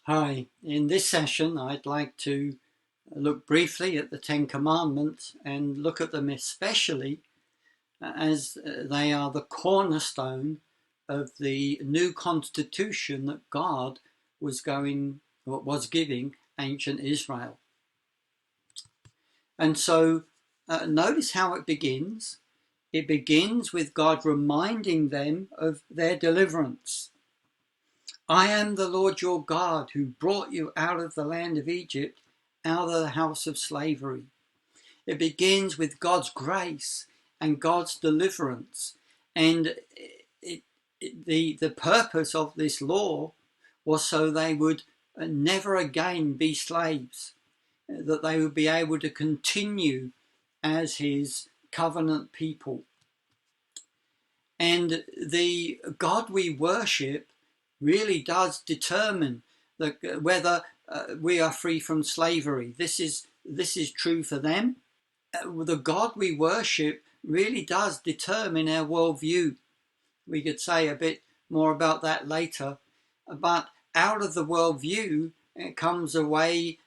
Hi, in this session I'd like to look briefly at the Ten Commandments and look at them especially as they are the cornerstone of the new constitution that God was giving ancient Israel. And so notice how it begins. It begins with God reminding them of their deliverance. I am the Lord your God who brought you out of the land of Egypt, out of the house of slavery. It begins with God's grace and God's deliverance. And the purpose of this law was so they would never again be slaves, that they would be able to continue as his covenant people. And the God we worship really does determine whether we are free from slavery. This is true for them. The God we worship really does determine our worldview. We could say a bit more about that later. But out of the worldview comes a way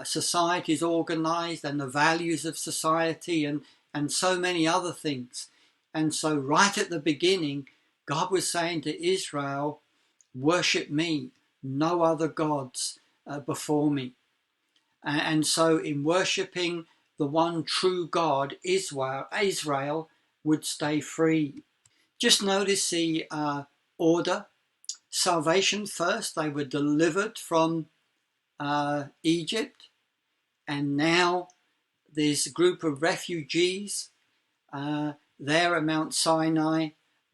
society is organized and the values of society and so many other things. And so right at the beginning, God was saying to Israel, worship me, no other gods before me. And so in worshipping the one true God, Israel would stay free. Just notice the order. Salvation first, they were delivered from Egypt, and now this group of refugees there at Mount Sinai,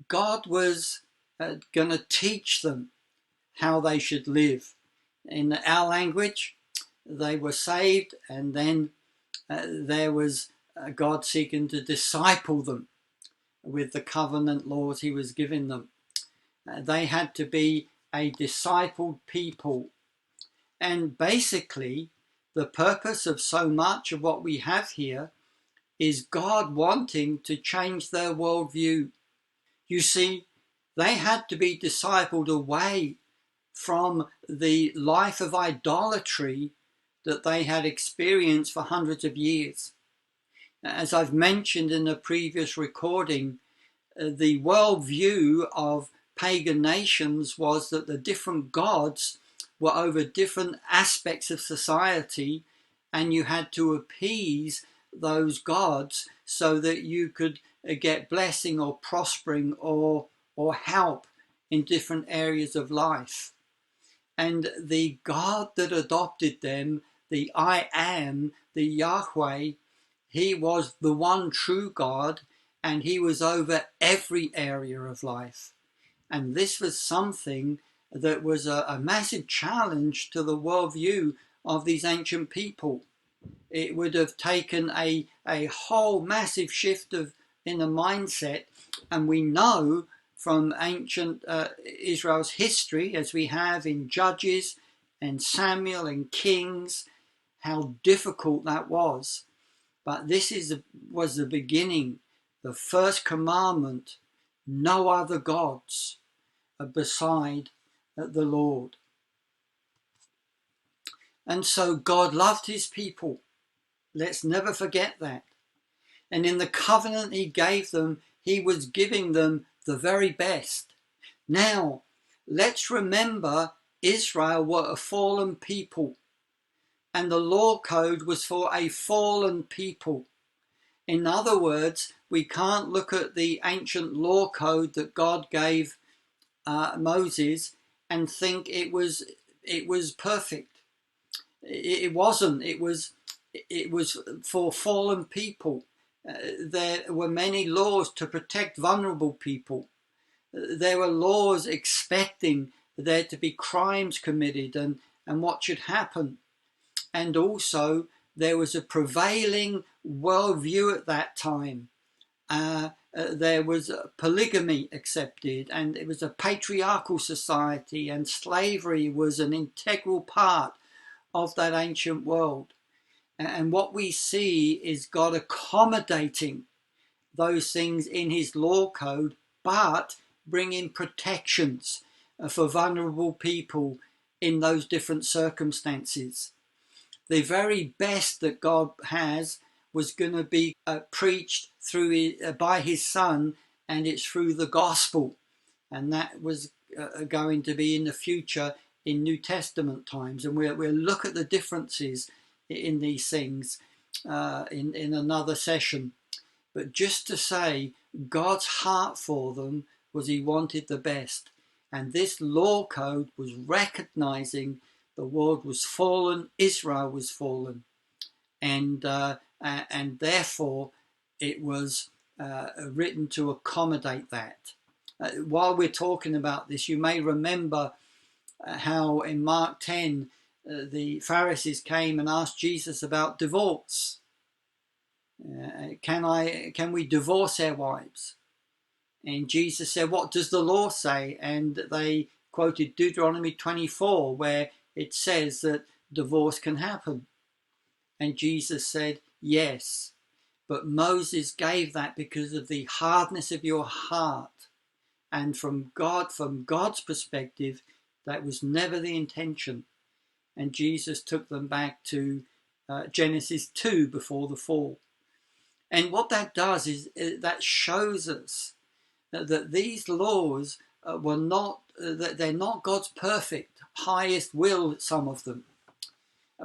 God was going to teach them how they should live. In our language, they were saved, and then there was God seeking to disciple them with the covenant laws he was giving them. They had to be a discipled people. And basically, the purpose of so much of what we have here is God wanting to change their worldview. You see, they had to be discipled away from the life of idolatry that they had experienced for hundreds of years. As I've mentioned in a previous recording, the worldview of pagan nations was that the different gods were over different aspects of society, and you had to appease those gods so that you could get blessing or prospering or help in different areas of life. And the God that adopted them, the I am, the Yahweh, he was the one true God, and he was over every area of life. And this was something that was a massive challenge to the worldview of these ancient people. It would have taken a whole massive shift in the mindset, and we know from ancient Israel's history, as we have in Judges and Samuel and Kings, how difficult that was. But this was the beginning, the first commandment: no other gods beside the Lord. And so God loved his people. Let's never forget that. And in the covenant he gave them, he was giving them the very best. Now, let's remember Israel were a fallen people, and the law code was for a fallen people. In other words, we can't look at the ancient law code that God gave Moses and think it was perfect. It wasn't. It was for fallen people. There were many laws to protect vulnerable people. There were laws expecting there to be crimes committed and what should happen. And also there was a prevailing worldview at that time. There was polygamy accepted, and it was a patriarchal society, and slavery was an integral part of that ancient world. And what we see is God accommodating those things in his law code, but bringing protections for vulnerable people in those different circumstances. The very best that God has was going to be preached through by his Son, and it's through the gospel. And that was going to be in the future in New Testament times. And we'll look at the differences in these things in another session. But just to say, God's heart for them was he wanted the best. And this law code was recognizing the world was fallen, Israel was fallen. And therefore it was written to accommodate that. While we're talking about this, you may remember how in Mark 10 the Pharisees came and asked Jesus about divorce. Can we divorce our wives? And Jesus said, what does the law say? And they quoted Deuteronomy 24, where it says that divorce can happen. And Jesus said, yes, but Moses gave that because of the hardness of your heart. And from God's perspective, that was never the intention. And Jesus took them back to Genesis 2 before the fall. And what that does is that shows us that these laws were not, that they're not God's perfect, highest will, some of them,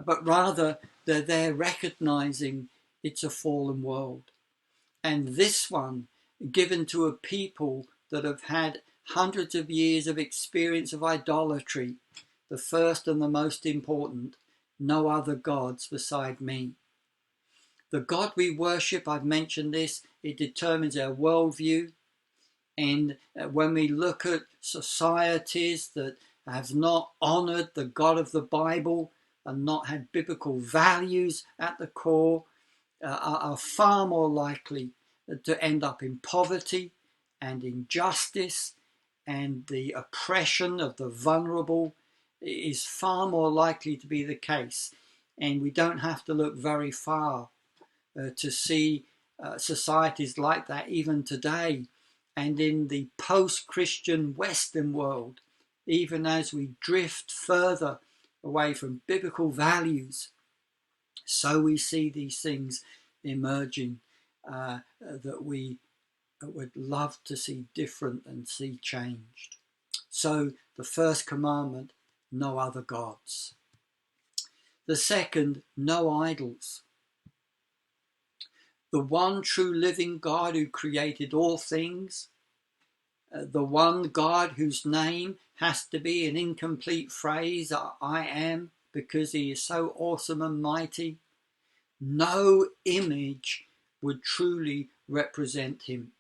but rather they're there recognizing it's a fallen world. And this one, given to a people that have had hundreds of years of experience of idolatry, the first and the most important, no other gods beside me. The God we worship, I've mentioned this, it determines our worldview. And when we look at societies that have not honoured the God of the Bible and not had biblical values at the core, are far more likely to end up in poverty and injustice, and the oppression of the vulnerable is far more likely to be the case. And we don't have to look very far to see societies like that even today. And in the post-Christian Western world, even as we drift further away from biblical values, so we see these things emerging that we would love to see different and see changed. So the first commandment, no other gods. The second, no idols. The one true living God who created all things, the one God whose name has to be an incomplete phrase, I am, because he is so awesome and mighty. No image would truly represent him.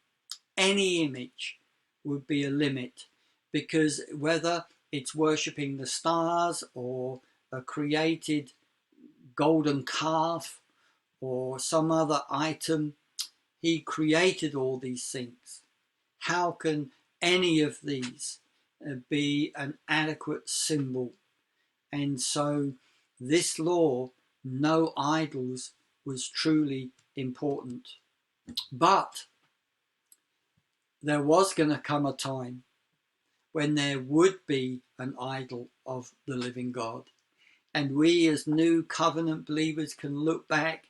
Any image would be a limit, because whether it's worshipping the stars or a created golden calf or some other item, he created all these things. How can any of these be an adequate symbol? And so this law, no idols, was truly important. But there was going to come a time when there would be an idol of the living God. And we as new covenant believers can look back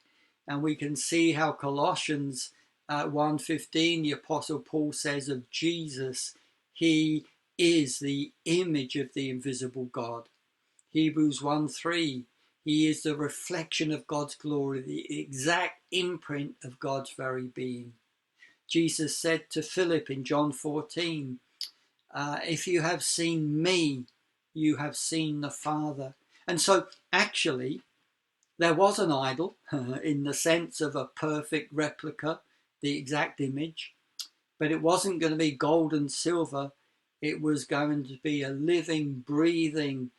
and we can see how Colossians 1:15, the Apostle Paul says of Jesus, he is the image of the invisible God. Hebrews 1:3, he is the reflection of God's glory, the exact imprint of God's very being. Jesus said to Philip in John 14, if you have seen me, you have seen the Father. And so actually, there was an idol in the sense of a perfect replica, the exact image, but it wasn't going to be gold and silver. It was going to be a living, breathing,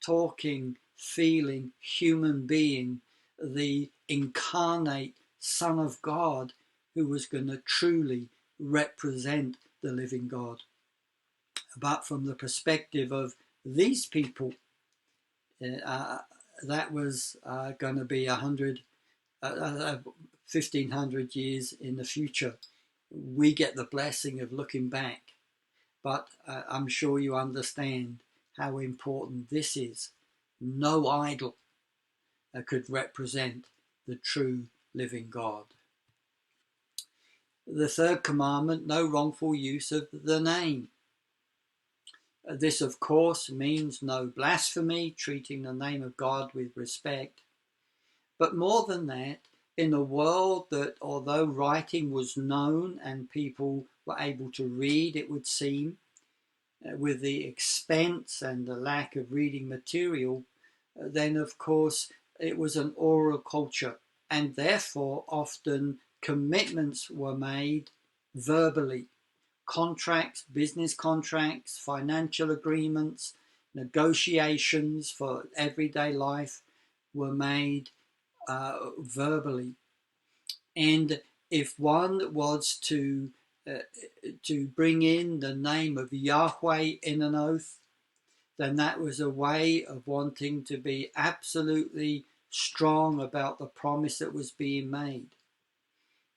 talking, feeling human being, the incarnate Son of God, who was going to truly represent the living God. But from the perspective of these people, that was going to be 1500 years in the future. We get the blessing of looking back, but I'm sure you understand how important this is. No idol could represent the true living God. The third commandment, no wrongful use of the name. This, of course, means no blasphemy, treating the name of God with respect. But more than that, in a world that, although writing was known and people were able to read, it would seem, with the expense and the lack of reading material, then of course it was an oral culture, and therefore often commitments were made verbally. Contracts, business contracts, financial agreements, negotiations for everyday life were made verbally. And if one was to bring in the name of Yahweh in an oath, then that was a way of wanting to be absolutely strong about the promise that was being made.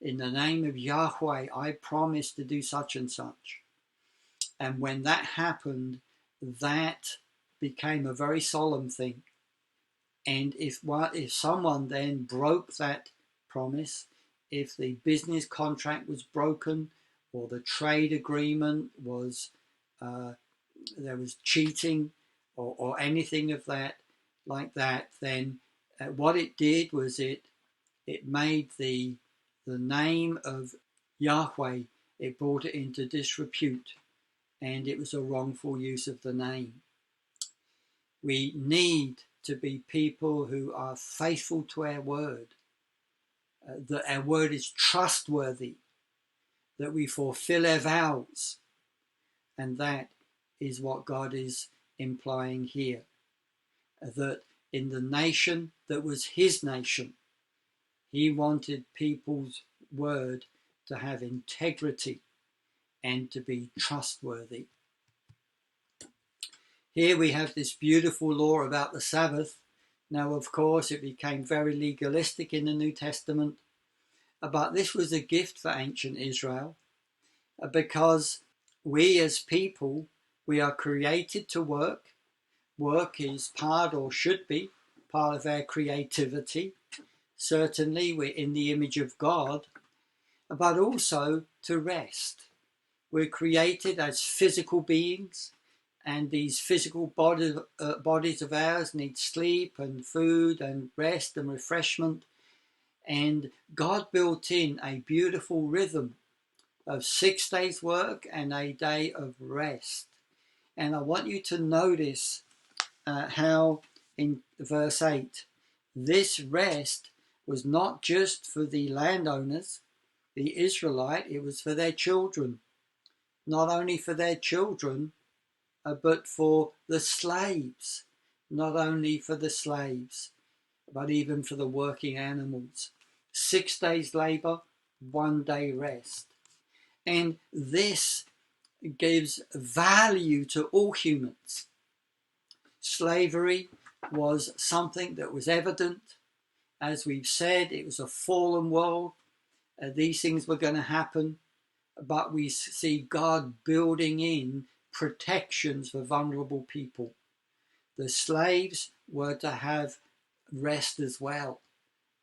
In the name of Yahweh, I promise to do such and such. And when that happened, that became a very solemn thing. And if someone then broke that promise, if the business contract was broken or the trade agreement was, there was cheating or anything of that, like that, then what it did was it made the name of Yahweh, it brought it into disrepute, and it was a wrongful use of the name. We need to be people who are faithful to our word, that our word is trustworthy, that we fulfill our vows, and that is what God is implying here, that in the nation that was his nation, he wanted people's word to have integrity and to be trustworthy. Here we have this beautiful law about the Sabbath. Now, of course, it became very legalistic in the New Testament, but this was a gift for ancient Israel, because we as people, we are created to work. Work is part, or should be, part of our creativity. Certainly, we're in the image of God, but also to rest. We're created as physical beings, and these physical bodies of ours need sleep and food and rest and refreshment. And God built in a beautiful rhythm of 6 days work and a day of rest. And I want you to notice how in verse 8, this rest was not just for the landowners, the Israelite, it was for their children. Not only for their children, but for the slaves. Not only for the slaves, but even for the working animals. 6 days labor, 1 day rest. And this gives value to all humans. Slavery was something that was evident. As we've said, it was a fallen world. These things were going to happen, but we see God building in protections for vulnerable people. The slaves were to have rest as well,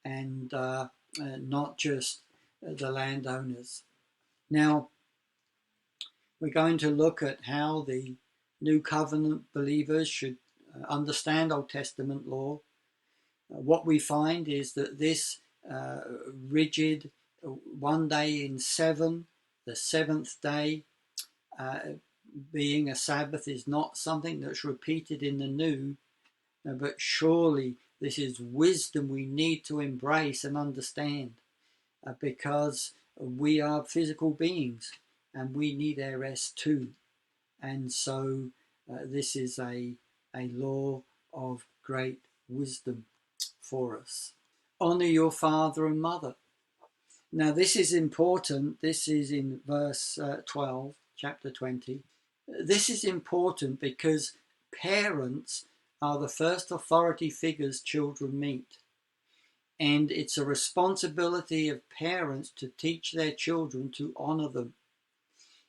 and not just the landowners. Now, we're going to look at how the New Covenant believers should understand Old Testament law. What we find is that this rigid 1 day in 7, the 7th day being a Sabbath, is not something that's repeated in the New, but surely this is wisdom we need to embrace and understand, because we are physical beings and we need our rest too. And so this is a law of great wisdom for us. Honor your father and mother. Now this is important. This is in verse 12, chapter 20. This is important because parents are the first authority figures children meet. And it's a responsibility of parents to teach their children to honor them.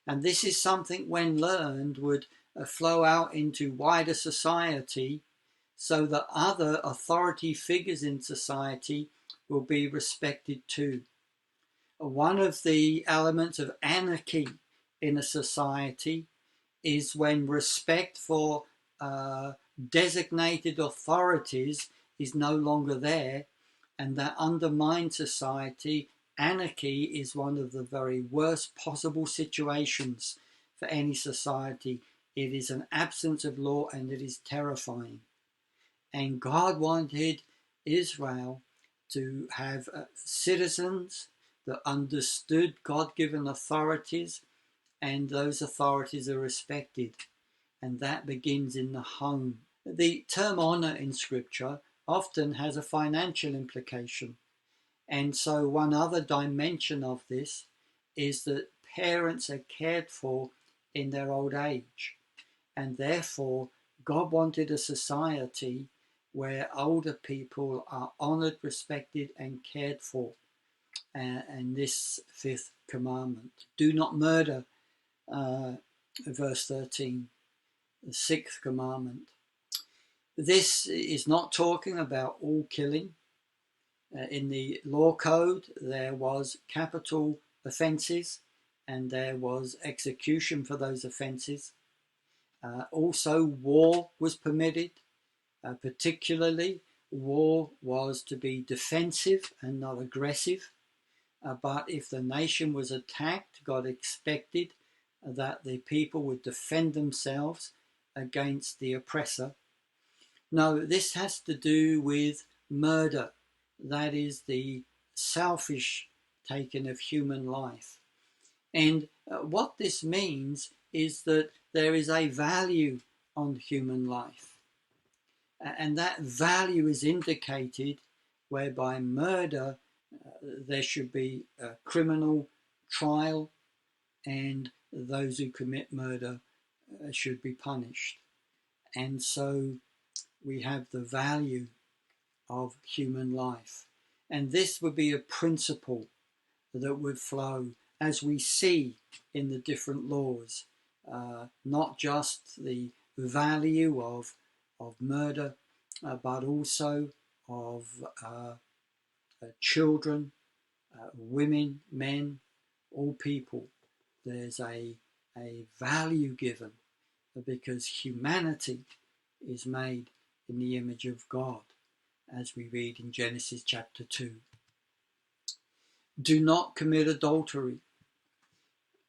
And this is something, when learned, would flow out into wider society so that other authority figures in society will be respected too. One of the elements of anarchy in a society is when respect for designated authorities is no longer there, and that undermines society. Anarchy is one of the very worst possible situations for any society. It is an absence of law, and it is terrifying. And God wanted Israel to have citizens that understood God-given authorities, and those authorities are respected. And that begins in the home. The term honor in Scripture often has a financial implication. And so one other dimension of this is that parents are cared for in their old age. And therefore, God wanted a society where older people are honored, respected, and cared for. And this fifth commandment, do not murder, verse 13, the sixth commandment. This is not talking about all killing. In the law code, there was capital offences and there was execution for those offences. Also, war was permitted. Particularly, war was to be defensive and not aggressive. But if the nation was attacked, God expected that the people would defend themselves against the oppressor. No, this has to do with murder. That is the selfish taking of human life. And what this means is that there is a value on human life. And that value is indicated whereby murder, there should be a criminal trial, and those who commit murder should be punished. And so we have the value of human life. And this would be a principle that would flow as we see in the different laws, not just the value of murder, but also of children, women, men, all people. There's a value given because humanity is made in the image of God, as we read in Genesis chapter 2. Do not commit adultery.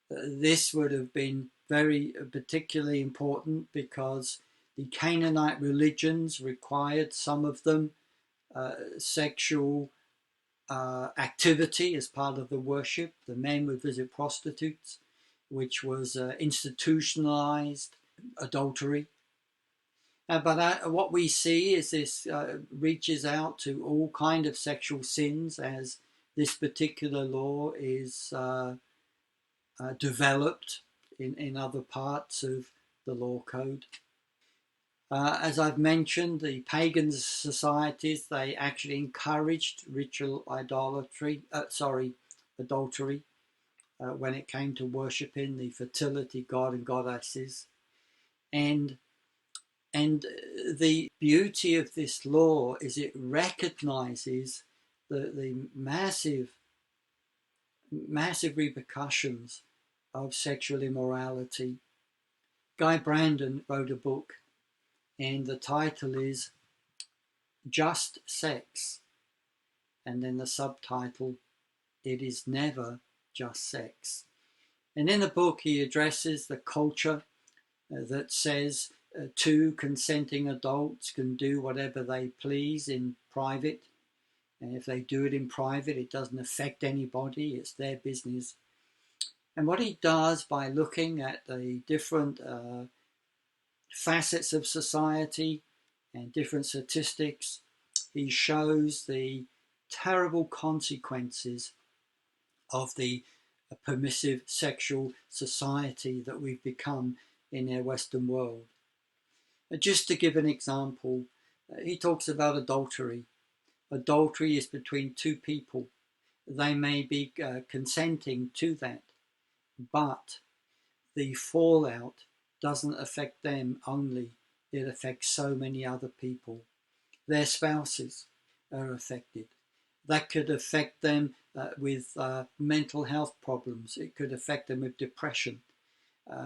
This would have been very particularly important because the Canaanite religions required, some of them, sexual activity as part of the worship. The men would visit prostitutes, which was institutionalized adultery. But what we see is this reaches out to all kind of sexual sins as this particular law is developed in other parts of the law code. As I've mentioned, the pagan societies, they actually encouraged ritual adultery when it came to worshipping the fertility god and goddesses. And the beauty of this law is it recognizes the massive repercussions of sexual immorality. Guy Brandon wrote a book, and the title is Just Sex, and then the subtitle, It Is Never Just Sex. And in the book he addresses the culture that says two consenting adults can do whatever they please in private, and if they do it in private it doesn't affect anybody, it's their business. And what he does by looking at the different facets of society and different statistics, he shows the terrible consequences of the permissive sexual society that we've become in our Western world. Just to give an example, he talks about adultery. Adultery is between two people. They may be consenting to that, but the fallout doesn't affect them only, it affects so many other people. Their spouses are affected. That could affect them with mental health problems. It could affect them with depression.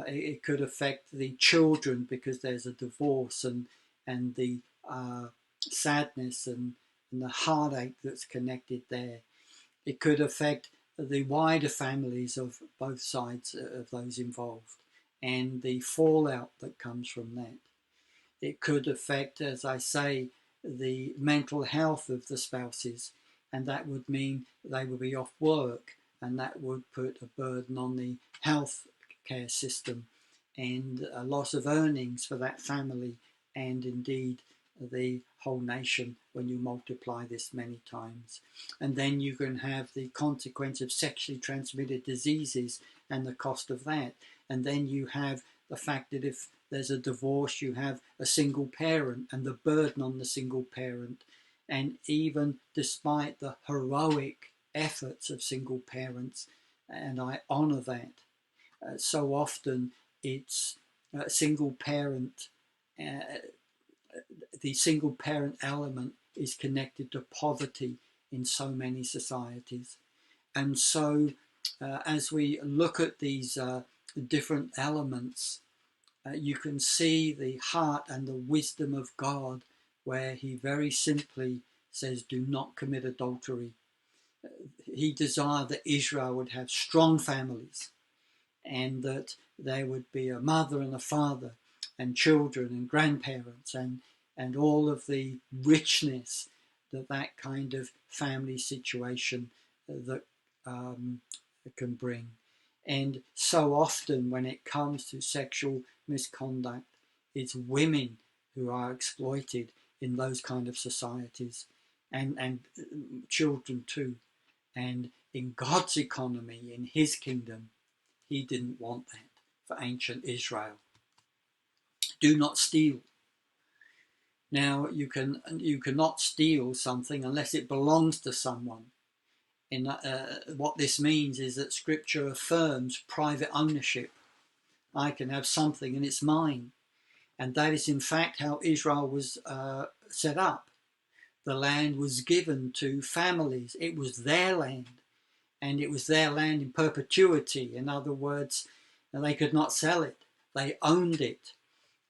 It could affect the children because there's a divorce and the sadness and the heartache that's connected there. It could affect the wider families of both sides of those involved and the fallout that comes from that. It could affect, as I say, the mental health of the spouses, and that would mean they would be off work, and that would put a burden on the health care system and a loss of earnings for that family and indeed the whole nation when you multiply this many times. And then you can have the consequence of sexually transmitted diseases and the cost of that. And then you have the fact that if there's a divorce, you have a single parent and the burden on the single parent. And even despite the heroic efforts of single parents, and I honour that, so often it's single parent, the single parent element is connected to poverty in so many societies. And so as we look at these different elements, you can see the heart and the wisdom of God, where he very simply says, do not commit adultery. He desired that Israel would have strong families and that there would be a mother and a father and children and grandparents and all of the richness that that kind of family situation that can bring. And so often when it comes to sexual misconduct, it's women who are exploited in those kind of societies, and children too. And in God's economy, in his kingdom, he didn't want that for ancient Israel. Do not steal. Now you cannot steal something unless it belongs to someone. What this means is that Scripture affirms private ownership. I can have something and it's mine. And that is in fact how Israel was set up. The land was given to families. It was their land. And it was their land in perpetuity. In other words, they could not sell it. They owned it.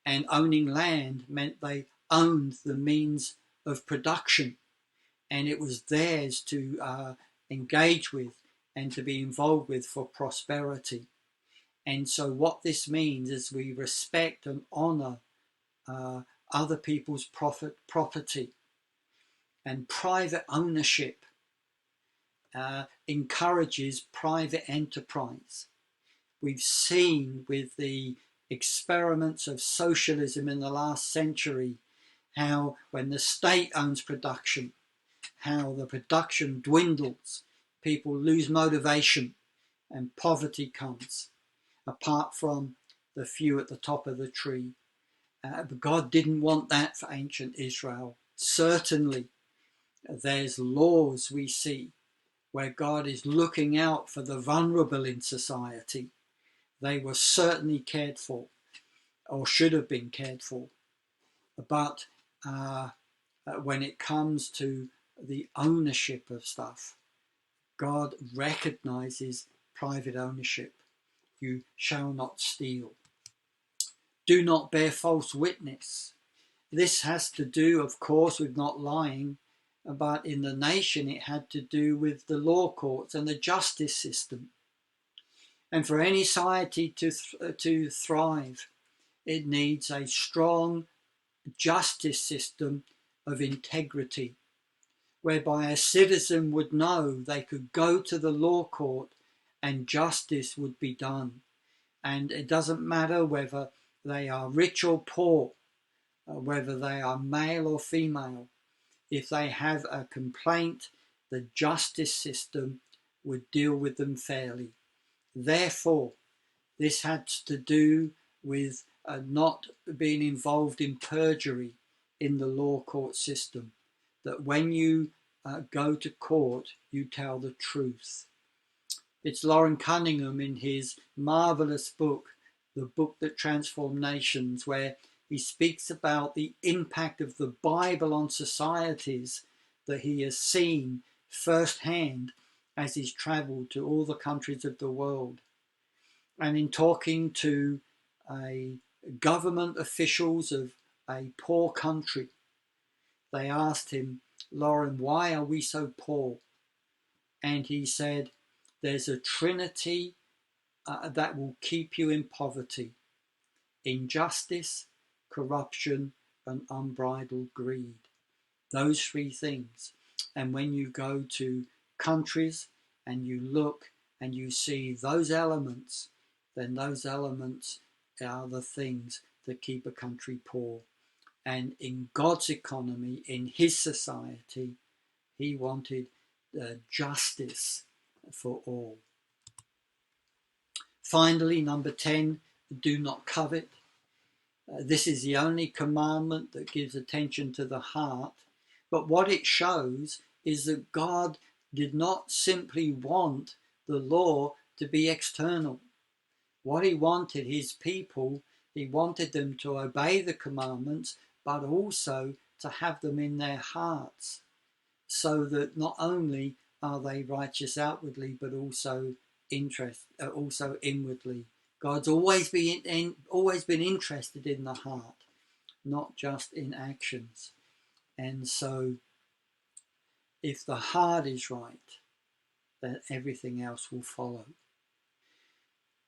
And owning land meant they owned the means of production. And it was theirs to engage with and to be involved with for prosperity. And so what this means is we respect and honour other people's property. And private ownership encourages private enterprise. We've seen with the experiments of socialism in the last century how when the state owns production, how the production dwindles, people lose motivation and poverty comes, apart from the few at the top of the tree. But God didn't want that for ancient Israel. Certainly, there's laws we see where God is looking out for the vulnerable in society. They were certainly cared for, or should have been cared for. But when it comes to the ownership of stuff, God recognizes private ownership. You shall not steal. Do not bear false witness. This has to do, of course, with not lying, but in the nation it had to do with the law courts and the justice system. And for any society to thrive, it needs a strong justice system of integrity, whereby a citizen would know they could go to the law court and justice would be done. And it doesn't matter whether they are rich or poor, whether they are male or female. If they have a complaint, the justice system would deal with them fairly. Therefore, this had to do with not being involved in perjury in the law court system. That when you go to court, you tell the truth. It's Lauren Cunningham in his marvellous book, the book that transformed nations, where he speaks about the impact of the Bible on societies that he has seen firsthand as he's travelled to all the countries of the world. And in talking to government officials of a poor country, they asked him, Lauren, why are we so poor? And he said, there's a trinity that will keep you in poverty: injustice, corruption, and unbridled greed. Those three things. And when you go to countries and you look and you see those elements, then those elements are the things that keep a country poor. And in God's economy, in his society, he wanted justice for all. Finally, number 10, do not covet. This is the only commandment that gives attention to the heart. But what it shows is that God did not simply want the law to be external. What he wanted his people, he wanted them to obey the commandments, but also to have them in their hearts, so that not only are they righteous outwardly, but also inwardly. God's always been interested in the heart, not just in actions. And so if the heart is right, then everything else will follow.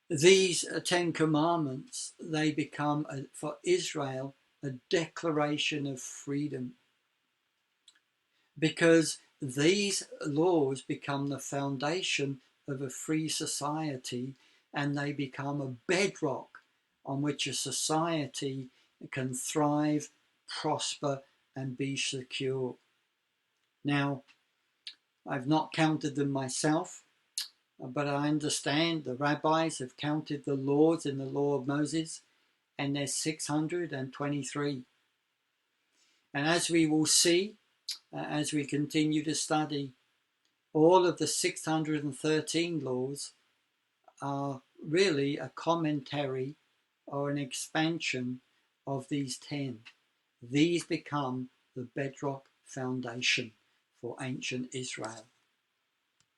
These 10 commandments, they become, for Israel, a declaration of freedom, because these laws become the foundation of a free society, and they become a bedrock on which a society can thrive, prosper, and be secure. Now, I've not counted them myself, but I understand the rabbis have counted the laws in the law of Moses, and there's 623. And as we will see, as we continue to study, all of the 613 laws are really a commentary or an expansion of these 10. These become the bedrock foundation for ancient Israel.